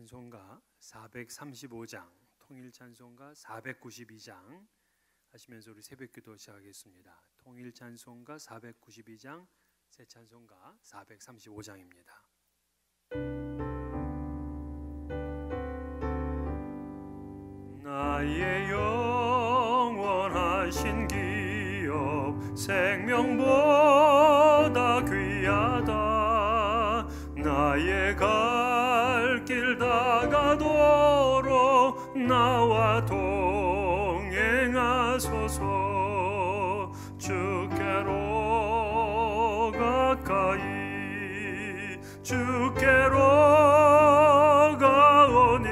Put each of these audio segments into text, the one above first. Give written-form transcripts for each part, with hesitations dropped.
찬송가 435장, 통일 찬송가 492장 하시면서 우리 새벽기도 시작하겠습니다. 통일 찬송가 492장, 새 찬송가 435장입니다. 나의 영원하신 기업 생명보다 귀하다. 나의 갈 길 다가도록 나와 동행하소서. 주께로 가까이 주께로 가오니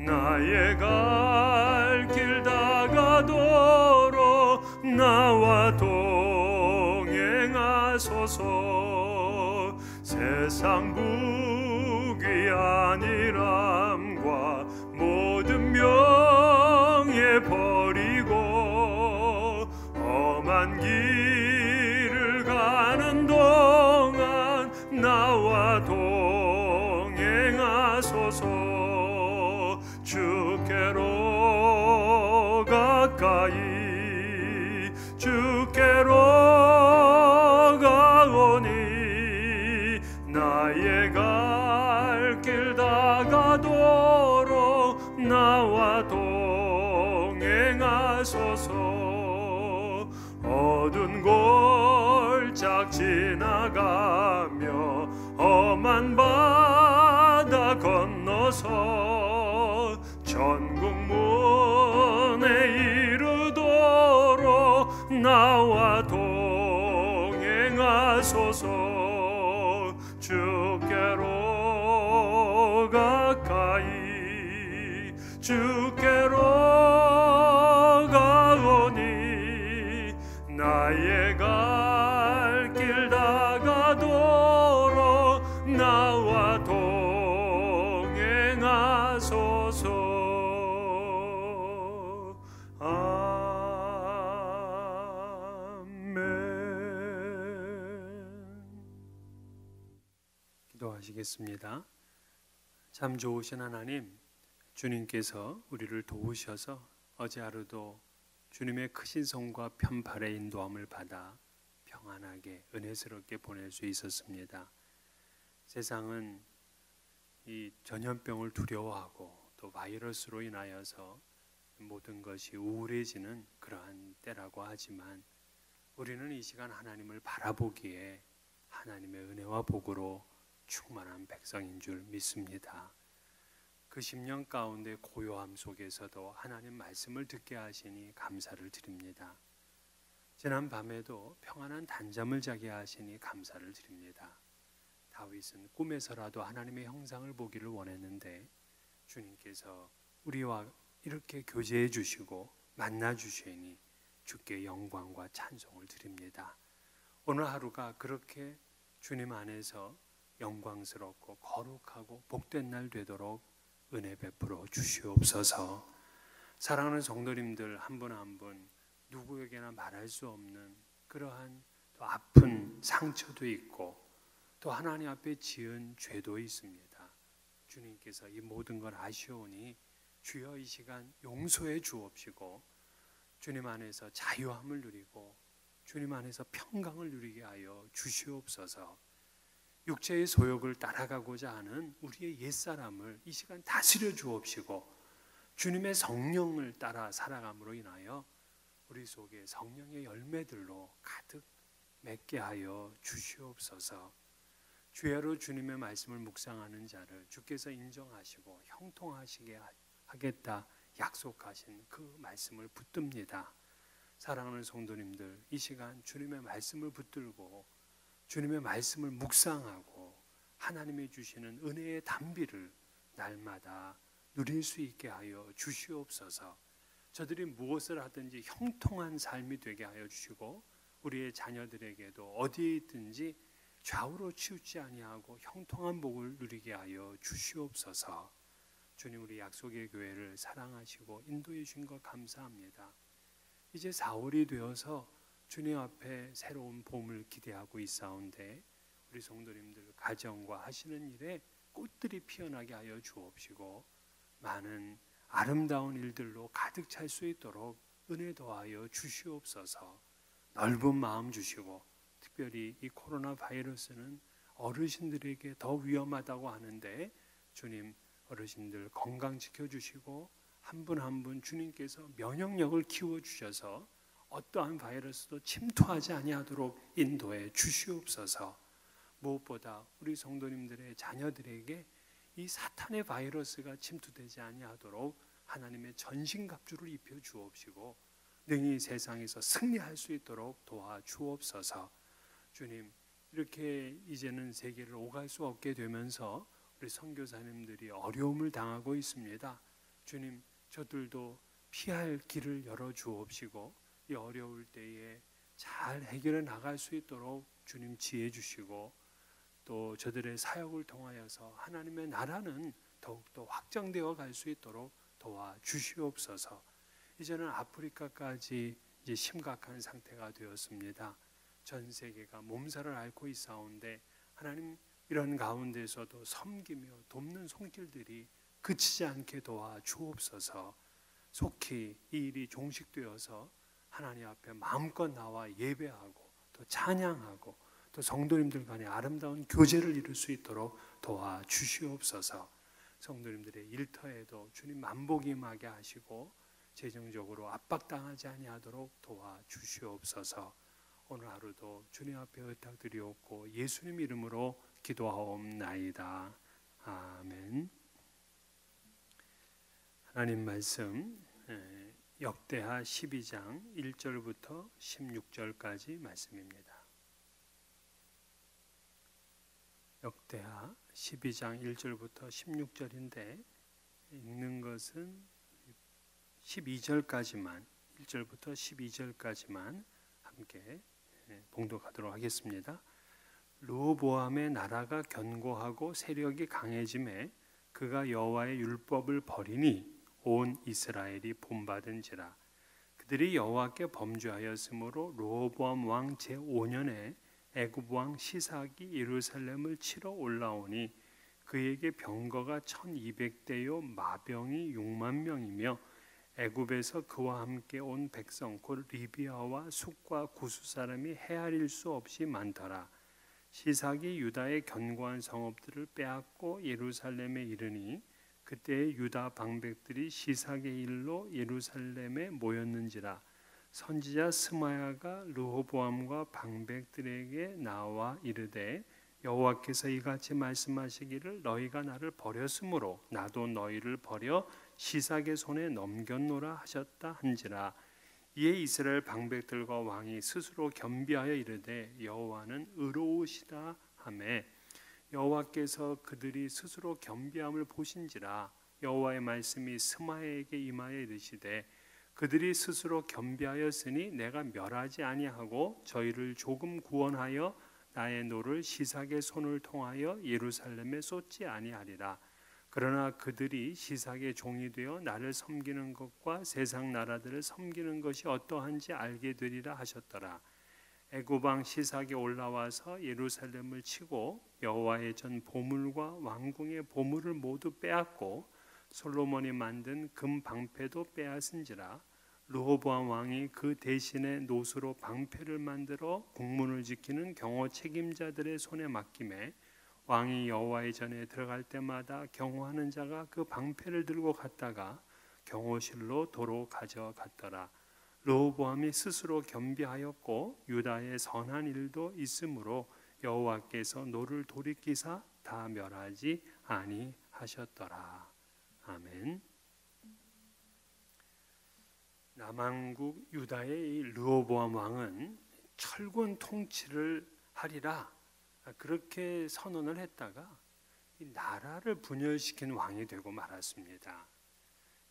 나의 갈 길 다가도록 나와 동행하소서. 세상 부귀 안일함과 모든 명예 버리고 험한 길을 가는 동안 나와 동행하소서. 주께로 가까이 주께로 가오니 나의 갈 길 다가도록 나와 동행하소서. 어두운 골짝 지나가며 험한 바다 건너서 천국 문에 이르도록 나와 동행하소서. 주께로 가까이 주께로 가오니 나의 갈 길 다가도록 나와 동행하소서. 기도하시겠습니다. 참 좋으신 하나님, 주님께서 우리를 도우셔서 어제 하루도 주님의 크신 손과 편팔의 인도함을 받아 평안하게 은혜스럽게 보낼 수 있었습니다. 세상은 이 전염병을 두려워하고 또 바이러스로 인하여서 모든 것이 우울해지는 그러한 때라고 하지만 우리는 이 시간 하나님을 바라보기에 하나님의 은혜와 복으로 충만한 백성인 줄 믿습니다. 그 10년 가운데 고요함 속에서도 하나님 말씀을 듣게 하시니 감사를 드립니다. 지난 밤에도 평안한 단잠을 자게 하시니 감사를 드립니다. 다윗은 꿈에서라도 하나님의 형상을 보기를 원했는데 주님께서 우리와 이렇게 교제해 주시고 만나 주시니 주께 영광과 찬송을 드립니다. 오늘 하루가 그렇게 주님 안에서 영광스럽고 거룩하고 복된 날 되도록 은혜 베풀어 주시옵소서. 사랑하는 성도님들 한 분 한 분 누구에게나 말할 수 없는 그러한 또 아픈 상처도 있고 또 하나님 앞에 지은 죄도 있습니다. 주님께서 이 모든 걸 아시오니 주여 이 시간 용서해 주옵시고 주님 안에서 자유함을 누리고 주님 안에서 평강을 누리게 하여 주시옵소서. 육체의 소욕을 따라가고자 하는 우리의 옛사람을 이 시간 다스려 주옵시고 주님의 성령을 따라 살아감으로 인하여 우리 속에 성령의 열매들로 가득 맺게 하여 주시옵소서. 주야로 주님의 말씀을 묵상하는 자를 주께서 인정하시고 형통하시게 하겠다 약속하신 그 말씀을 붙듭니다. 사랑하는 성도님들 이 시간 주님의 말씀을 붙들고 주님의 말씀을 묵상하고 하나님이 주시는 은혜의 단비를 날마다 누릴 수 있게 하여 주시옵소서. 저들이 무엇을 하든지 형통한 삶이 되게 하여 주시고 우리의 자녀들에게도 어디에 있든지 좌우로 치우치 아니하고 형통한 복을 누리게 하여 주시옵소서. 주님 우리 약속의 교회를 사랑하시고 인도해 주신 것 감사합니다. 이제 4월이 되어서 주님 앞에 새로운 봄을 기대하고 있사온데 우리 성도님들 가정과 하시는 일에 꽃들이 피어나게 하여 주옵시고 많은 아름다운 일들로 가득 찰 수 있도록 은혜 더하여 주시옵소서. 넓은 마음 주시고 특별히 이 코로나 바이러스는 어르신들에게 더 위험하다고 하는데 주님 어르신들 건강 지켜주시고 한 분 한 분 주님께서 면역력을 키워주셔서 어떠한 바이러스도 침투하지 아니하도록 인도해 주시옵소서. 무엇보다 우리 성도님들의 자녀들에게 이 사탄의 바이러스가 침투되지 아니하도록 하나님의 전신갑주를 입혀 주옵시고 능히 세상에서 승리할 수 있도록 도와 주옵소서. 주님 이렇게 이제는 세계를 오갈 수 없게 되면서 우리 선교사님들이 어려움을 당하고 있습니다. 주님 저들도 피할 길을 열어 주옵시고 이 어려울 때에 잘 해결해 나갈 수 있도록 주님 지혜 주시고 또 저들의 사역을 통하여서 하나님의 나라는 더욱더 확장되어 갈 수 있도록 도와 주시옵소서. 이제는 아프리카까지 이제 심각한 상태가 되었습니다. 전 세계가 몸살을 앓고 있사온데 하나님 이런 가운데서도 섬기며 돕는 손길들이 그치지 않게 도와 주옵소서. 속히 이 일이 종식되어서 하나님 앞에 마음껏 나와 예배하고 또 찬양하고 또 성도님들 간에 아름다운 교제를 이룰 수 있도록 도와 주시옵소서. 성도님들의 일터에도 주님 만복이 임하게 하시고 재정적으로 압박당하지 아니하도록 도와 주시옵소서. 오늘 하루도 주님 앞에 의탁드리옵고 예수님 이름으로 기도하옵나이다. 아멘. 하나님 말씀 역대하 12장 1절부터 16절까지 말씀입니다. 역대하 12장 1절부터 16절인데 읽는 것은 12절까지만 1절부터 12절까지만 함께 봉독하도록 하겠습니다. 르호보암의 나라가 견고하고 세력이 강해짐에 그가 여호와의 율법을 버리니 온 이스라엘이 본받은지라. 그들이 여호와께 범죄하였으므로 르호보암 왕 제5년에 애굽 왕 시삭이 예루살렘을 치러 올라오니 그에게 병거가 1200대요 마병이 6만 명이며 애굽에서 그와 함께 온 백성 곧 리비아와 숫과 구스 사람이 헤아릴 수 없이 많더라. 시삭이 유다의 견고한 성읍들을 빼앗고 예루살렘에 이르니 그때 유다 방백들이 시삭의 일로 예루살렘에 모였는지라. 선지자 스마야가 르호보암과 방백들에게 나와 이르되 여호와께서 이같이 말씀하시기를 너희가 나를 버렸으므로 나도 너희를 버려 시삭의 손에 넘겼노라 하셨다 한지라. 이에 이스라엘 방백들과 왕이 스스로 겸비하여 이르되 여호와는 의로우시다 하매 여호와께서 그들이 스스로 겸비함을 보신지라. 여호와의 말씀이 스마야에게 임하여 이르시되 그들이 스스로 겸비하였으니 내가 멸하지 아니하고 저희를 조금 구원하여 나의 노를 시삭의 손을 통하여 예루살렘에 쏟지 아니하리라. 그러나 그들이 시삭의 종이 되어 나를 섬기는 것과 세상 나라들을 섬기는 것이 어떠한지 알게 되리라 하셨더라. 애굽 왕 시삭이 올라와서 예루살렘을 치고 여호와의 전 보물과 왕궁의 보물을 모두 빼앗고 솔로몬이 만든 금 방패도 빼앗은지라. 르호보암 왕이 그 대신에 노수로 방패를 만들어 국문을 지키는 경호 책임자들의 손에 맡김에 왕이 여호와의 전에 들어갈 때마다 경호하는 자가 그 방패를 들고 갔다가 경호실로 도로 가져갔더라. 르호보암이 스스로 겸비하였고 유다의 선한 일도 있으므로 여호와께서 노를 돌이키사 다 멸하지 아니하셨더라. 아멘. 남왕국 유다의 이 르호보암 왕은 철군 통치를 하리라 그렇게 선언을 했다가 이 나라를 분열시킨 왕이 되고 말았습니다.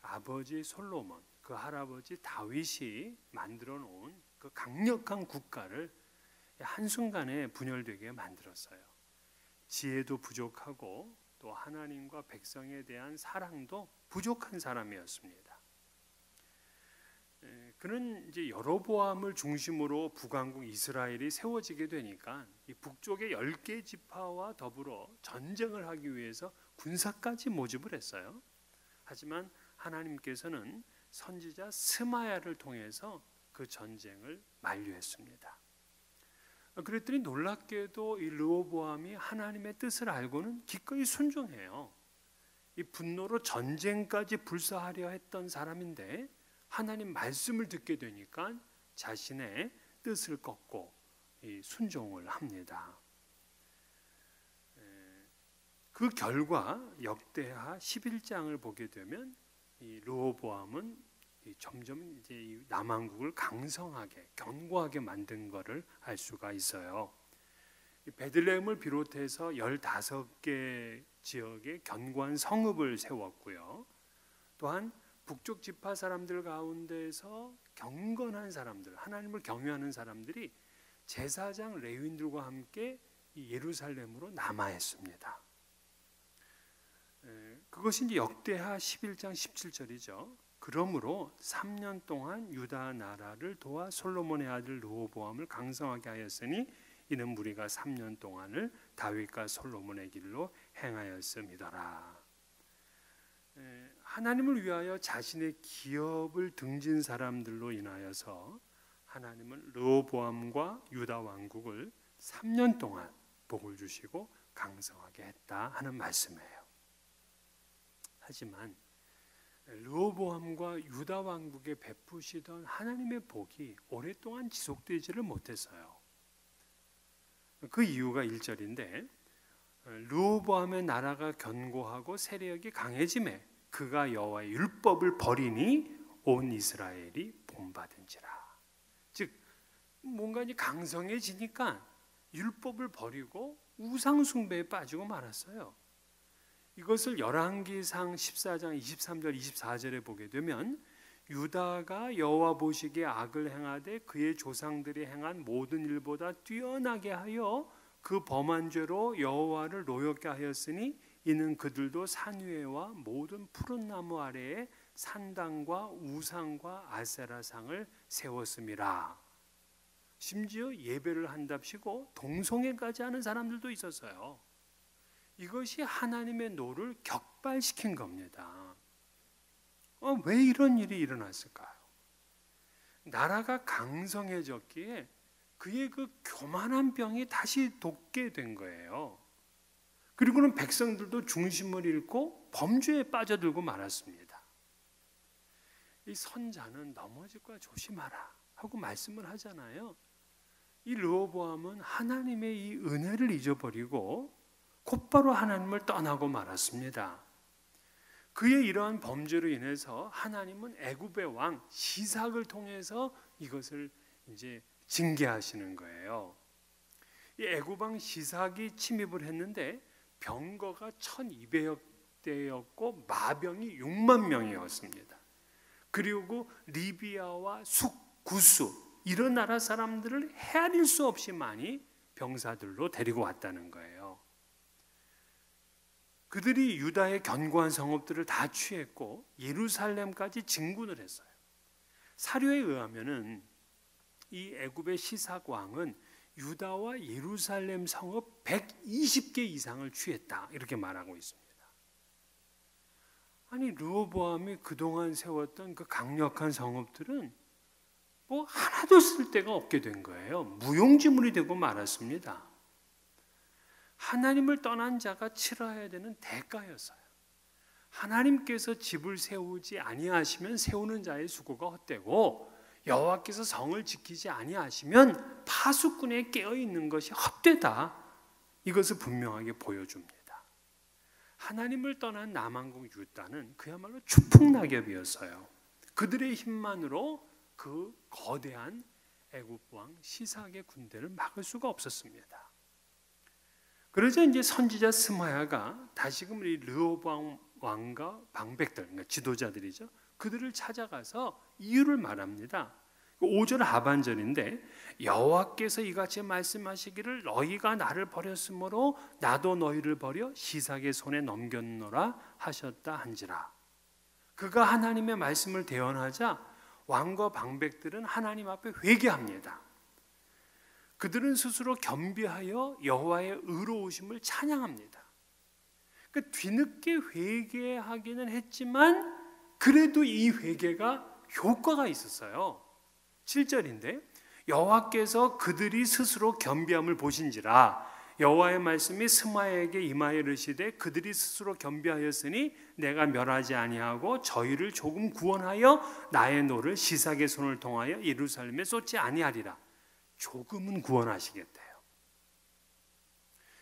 아버지 솔로몬, 그 할아버지 다윗이 만들어 놓은 그 강력한 국가를 한순간에 분열되게 만들었어요. 지혜도 부족하고 또 하나님과 백성에 대한 사랑도 부족한 사람이었습니다. 그는 이제 여로보암을 중심으로 북왕국 이스라엘이 세워지게 되니까 이 북쪽의 10개 지파와 더불어 전쟁을 하기 위해서 군사까지 모집을 했어요. 하지만 하나님께서는 선지자 스마야를 통해서 그 전쟁을 만류했습니다. 그랬더니 놀랍게도 이 르호보암이 하나님의 뜻을 알고는 기꺼이 순종해요. 이 분노로 전쟁까지 불사하려 했던 사람인데 하나님 말씀을 듣게 되니까 자신의 뜻을 꺾고 순종을 합니다. 그 결과 역대하 11장을 보게 되면 이 르호보암은 점점 이제 이 남왕국을 강성하게 견고하게 만든 것을 알 수가 있어요. 베들레헴을 비롯해서 15개 지역에 견고한 성읍을 세웠고요. 또한 북쪽 지파 사람들 가운데서 경건한 사람들, 하나님을 경외하는 사람들이 제사장 레위인들과 함께 예루살렘으로 남하했습니다. 그것이 이제 역대하 11장 17절이죠. 그러므로 3년 동안 유다 나라를 도와 솔로몬의 아들 르호보암을 강성하게 하였으니 이는 무리가 3년 동안을 다윗과 솔로몬의 길로 행하였음이더라. 하나님을 위하여 자신의 기업을 등진 사람들로 인하여서 하나님은 르호보암과 유다 왕국을 3년 동안 복을 주시고 강성하게 했다 하는 말씀이에요. 하지만 르호보암과 유다 왕국에 베푸시던 하나님의 복이 오랫동안 지속되지를 못했어요. 그 이유가 1절인데 르호보암의 나라가 견고하고 세력이 강해짐에 그가 여호와의 율법을 버리니 온 이스라엘이 본받은지라. 즉 뭔가 강성해지니까 율법을 버리고 우상 숭배에 빠지고 말았어요. 이것을 열왕기상 14장 23절 24절에 보게 되면 유다가 여호와 보시기에 악을 행하되 그의 조상들이 행한 모든 일보다 뛰어나게 하여 그 범한 죄로 여호와를 노엽게 하였으니 이는 그들도 산 위에와 모든 푸른 나무 아래에 산당과 우상과 아세라상을 세웠음이라. 심지어 예배를 한답시고 동성애까지 하는 사람들도 있었어요. 이것이 하나님의 노를 격발시킨 겁니다. 왜 이런 일이 일어났을까요? 나라가 강성해졌기에 그의 그 교만한 병이 다시 돋게 된 거예요. 그리고는 백성들도 중심을 잃고 범죄에 빠져들고 말았습니다. 이 선자는 넘어질 거야 조심하라 하고 말씀을 하잖아요. 이 르호보암은 하나님의 이 은혜를 잊어버리고 곧바로 하나님을 떠나고 말았습니다. 그의 이러한 범죄로 인해서 하나님은 애굽의 왕 시삭을 통해서 이것을 이제 징계하시는 거예요. 이 애굽 왕 시삭이 침입을 했는데 병거가 1200여 대였고 마병이 6만 명이었습니다. 그리고 리비아와 숙, 구스 이런 나라 사람들을 헤아릴 수 없이 많이 병사들로 데리고 왔다는 거예요. 그들이 유다의 견고한 성읍들을 다 취했고 예루살렘까지 진군을 했어요. 사료에 의하면은 이 애굽의 시삭 왕은 유다와 예루살렘 성읍 120개 이상을 취했다 이렇게 말하고 있습니다. 아니 르호보암이 그동안 세웠던 그 강력한 성읍들은 뭐 하나도 쓸 데가 없게 된 거예요. 무용지물이 되고 말았습니다. 하나님을 떠난 자가 치러야 되는 대가였어요. 하나님께서 집을 세우지 아니하시면 세우는 자의 수고가 헛되고 여호와께서 성을 지키지 아니하시면 파수꾼에 깨어 있는 것이 헛되다. 이것을 분명하게 보여줍니다. 하나님을 떠난 남왕국 유다는 그야말로 추풍낙엽이었어요. 그들의 힘만으로 그 거대한 애굽 왕 시삭의 군대를 막을 수가 없었습니다. 그러자 이제 선지자 스마야가 다시금 이 르호보암 왕과 방백들, 그러니까 지도자들이죠. 그들을 찾아가서 이유를 말합니다. 5절 하반절인데 여호와께서 이같이 말씀하시기를 너희가 나를 버렸으므로 나도 너희를 버려 시삭의 손에 넘겼노라 하셨다 한지라. 그가 하나님의 말씀을 대언하자 왕과 방백들은 하나님 앞에 회개합니다. 그들은 스스로 겸비하여 여호와의 의로우심을 찬양합니다. 그 뒤늦게 회개하기는 했지만 그래도 이 회개가 효과가 있었어요. 7절인데 여호와께서 그들이 스스로 겸비함을 보신지라 여호와의 말씀이 스마야에게 임하여 이르시되 그들이 스스로 겸비하였으니 내가 멸하지 아니하고 저희를 조금 구원하여 나의 노를 시삭의 손을 통하여 예루살렘에 쏟지 아니하리라. 조금은 구원하시겠대요.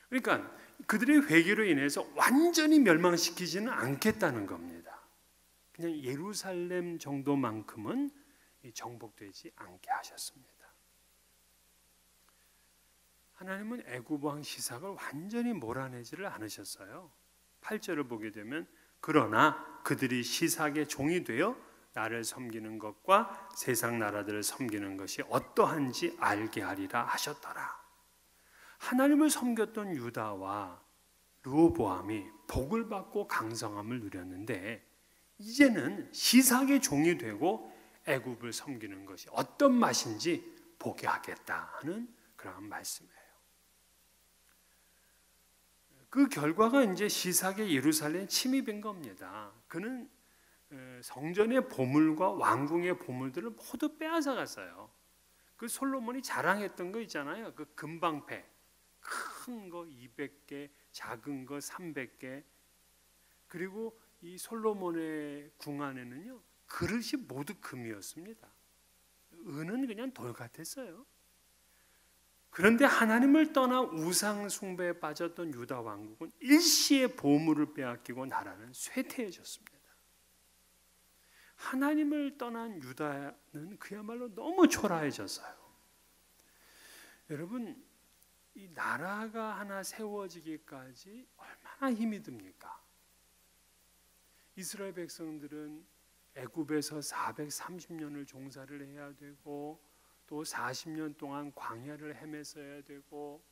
그러니까 그들의 회개로 인해서 완전히 멸망시키지는 않겠다는 겁니다. 그냥 예루살렘 정도만큼은 정복되지 않게 하셨습니다. 하나님은 애굽 왕 시삭을 완전히 몰아내지를 않으셨어요. 8절을 보게 되면 그러나 그들이 시삭의 종이 되어 나를 섬기는 것과 세상 나라들을 섬기는 것이 어떠한지 알게 하리라 하셨더라. 하나님을 섬겼던 유다와 르호보암이 복을 받고 강성함을 누렸는데 이제는 시삭의 종이 되고 애굽을 섬기는 것이 어떤 맛인지 보게 하겠다 하는 그런 말씀이에요. 그 결과가 이제 시삭의 예루살렘 침입인 겁니다. 그는 성전의 보물과 왕궁의 보물들을 모두 빼앗아 갔어요. 그 솔로몬이 자랑했던 거 있잖아요. 그 금방패, 큰 거 200개, 작은 거 300개. 그리고 이 솔로몬의 궁 안에는요, 그릇이 모두 금이었습니다. 은은 그냥 돌 같았어요. 그런데 하나님을 떠나 우상 숭배에 빠졌던 유다 왕국은 일시에 보물을 빼앗기고 나라는 쇠퇴해졌습니다. 하나님을 떠난 유다는 그야말로 너무 초라해졌어요. 여러분, 이 나라가 하나 세워지기까지 얼마나 힘이 듭니까? 이스라엘 백성들은 애굽에서 430년을 종사를 해야 되고 또 40년 동안 광야를 헤맸어야 되고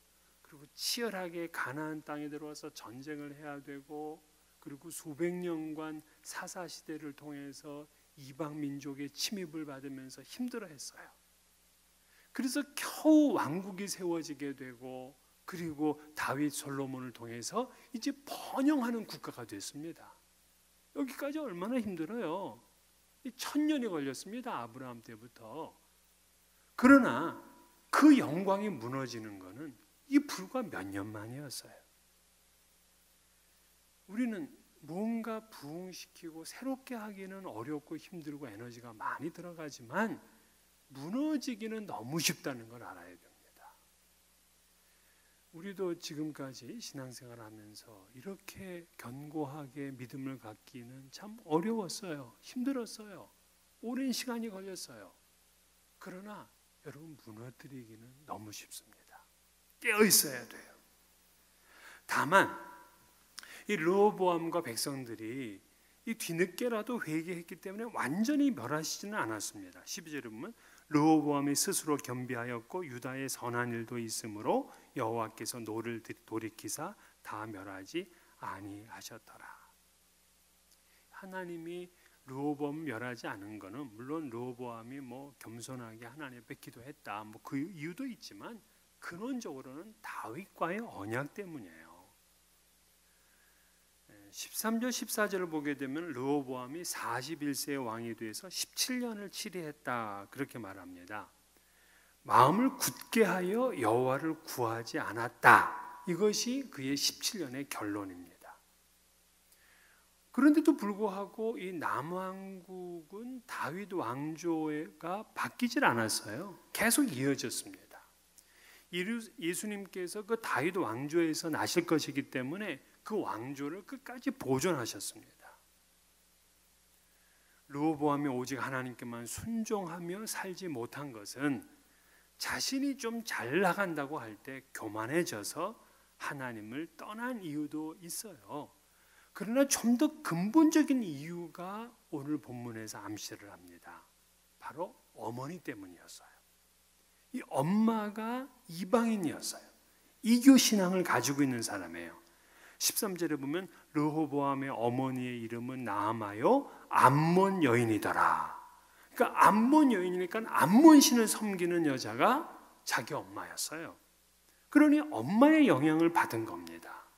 그리고 치열하게 가나안 땅에 들어와서 전쟁을 해야 되고 그리고 수백 년간 사사 시대를 통해서 이방 민족의 침입을 받으면서 힘들어했어요. 그래서 겨우 왕국이 세워지게 되고 그리고 다윗 솔로몬을 통해서 이제 번영하는 국가가 됐습니다. 여기까지 얼마나 힘들어요. 1000년이 걸렸습니다. 아브라함 때부터. 그러나 그 영광이 무너지는 것은 이 불과 몇 년 만이었어요. 우리는 뭔가 부흥시키고 새롭게 하기는 어렵고 힘들고 에너지가 많이 들어가지만 무너지기는 너무 쉽다는 걸 알아야 됩니다. 우리도 지금까지 신앙생활 하면서 이렇게 견고하게 믿음을 갖기는 참 어려웠어요. 힘들었어요. 오랜 시간이 걸렸어요. 그러나 여러분 무너뜨리기는 너무 쉽습니다. 깨어 있어야 돼요. 다만 이 르호보암과 백성들이 이 뒤늦게라도 회개했기 때문에 완전히 멸하시지는 않았습니다. 12절에 보면 르호보암이 스스로 겸비하였고 유다의 선한 일도 있으므로 여호와께서 노를 돌이키사 다 멸하지 아니하셨더라. 하나님이 르호보암 멸하지 않은 거는 물론 르호보암이 뭐 겸손하게 하나님 앞에 기도했다 뭐 그 이유도 있지만 근원적으로는 다윗과의 언약 때문이에요. 13절 14절을 보게 되면 르호보암이 41세의 왕이 돼서 17년을 치리했다 그렇게 말합니다. 마음을 굳게 하여 여호와를 구하지 않았다. 이것이 그의 17년의 결론입니다. 그런데도 불구하고 이 남왕국은 다윗 왕조가 바뀌질 않았어요. 계속 이어졌습니다. 예수님께서 그 다윗 왕조에서 나실 것이기 때문에 그 왕조를 끝까지 보존하셨습니다. 르호보암이 오직 하나님께만 순종하며 살지 못한 것은 자신이 좀 잘 나간다고 할 때 교만해져서 하나님을 떠난 이유도 있어요. 그러나 좀 더 근본적인 이유가 오늘 본문에서 암시를 합니다. 바로 어머니 때문이었어요. 이 엄마가 이방인이었어요. 이교 신앙을 가지고 있는 사람이에요. 13절에 보면 르호보암의 어머니의 이름은 나아마요 암몬 여인이더라. 그러니까 암몬 여인이니까 암몬 신을 섬기는 여자가 자기 엄마였어요. 그러니 엄마의 영향을 받은 겁니다.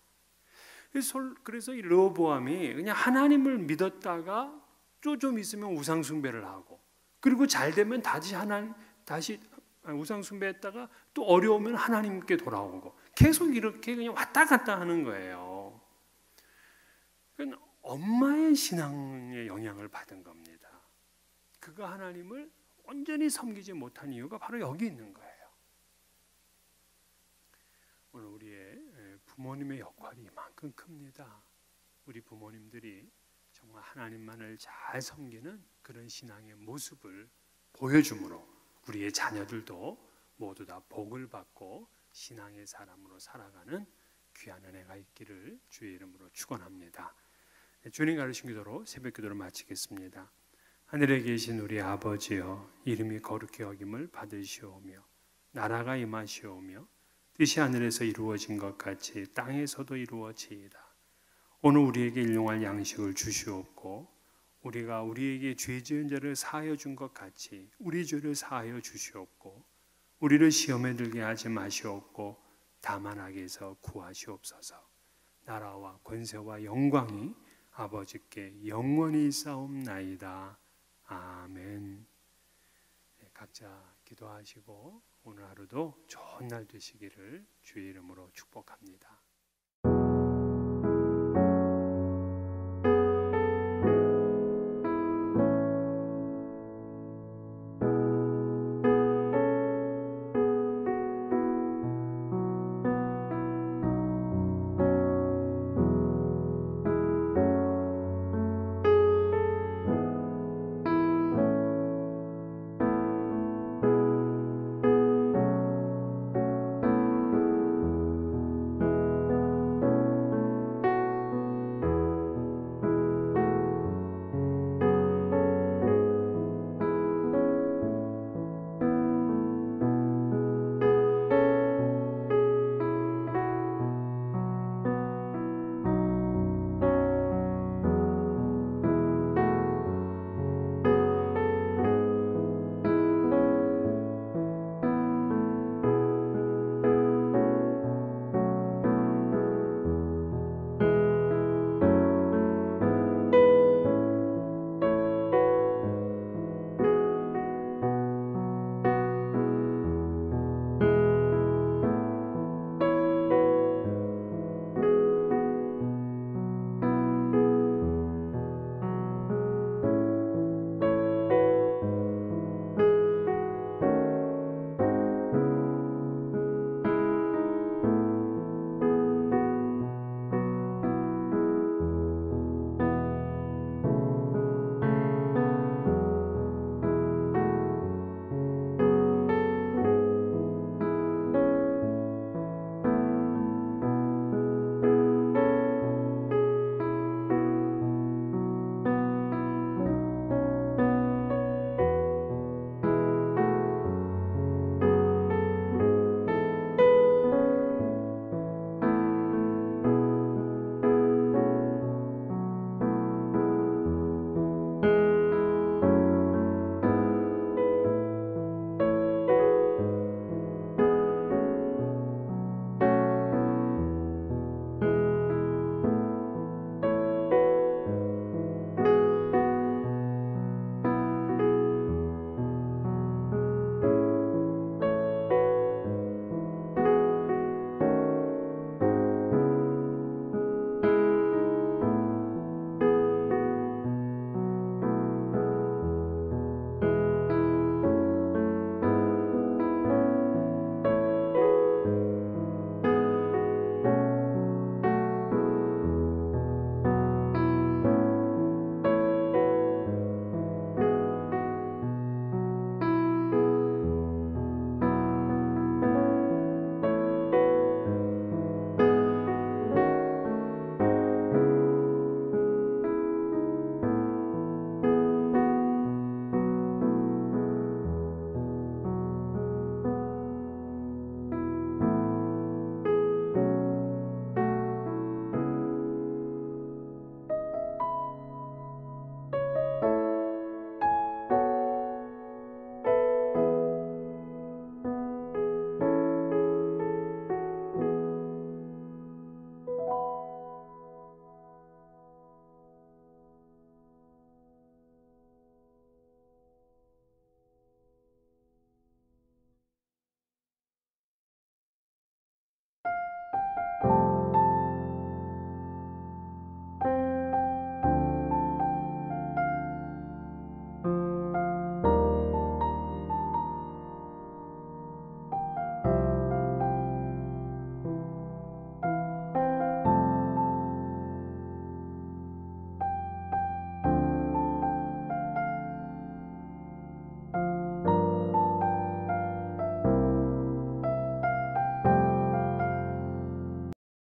그래서 이 르호보암이 그냥 하나님을 믿었다가 또 좀 있으면 우상 숭배를 하고, 그리고 잘 되면 다시 우상 숭배했다가 또 어려우면 하나님께 돌아오고, 계속 이렇게 그냥 왔다 갔다 하는 거예요. 그러니까 엄마의 신앙의 영향을 받은 겁니다. 그가 하나님을 온전히 섬기지 못한 이유가 바로 여기 있는 거예요. 오늘 우리의 부모님의 역할이 이만큼 큽니다. 우리 부모님들이 정말 하나님만을 잘 섬기는 그런 신앙의 모습을 보여줌으로 우리의 자녀들도 모두 다 복을 받고 신앙의 사람으로 살아가는 귀한 은혜가 있기를 주의 이름으로 축원합니다. 주님 가르친 기도로 새벽 기도를 마치겠습니다. 하늘에 계신 우리 아버지여, 이름이 거룩히 여김을 받으시오며 나라가 임하시오며 뜻이 하늘에서 이루어진 것 같이 땅에서도 이루어지이다. 오늘 우리에게 일용할 양식을 주시옵고 우리가 우리에게 죄 지은 자를 사하여 준 것 같이 우리 죄를 사하여 주시옵고 우리를 시험에 들게 하지 마시옵고 다만 악에서 구하시옵소서. 나라와 권세와 영광이 아버지께 영원히 있사옵나이다. 아멘. 각자 기도하시고 오늘 하루도 좋은 날 되시기를 주의 이름으로 축복합니다.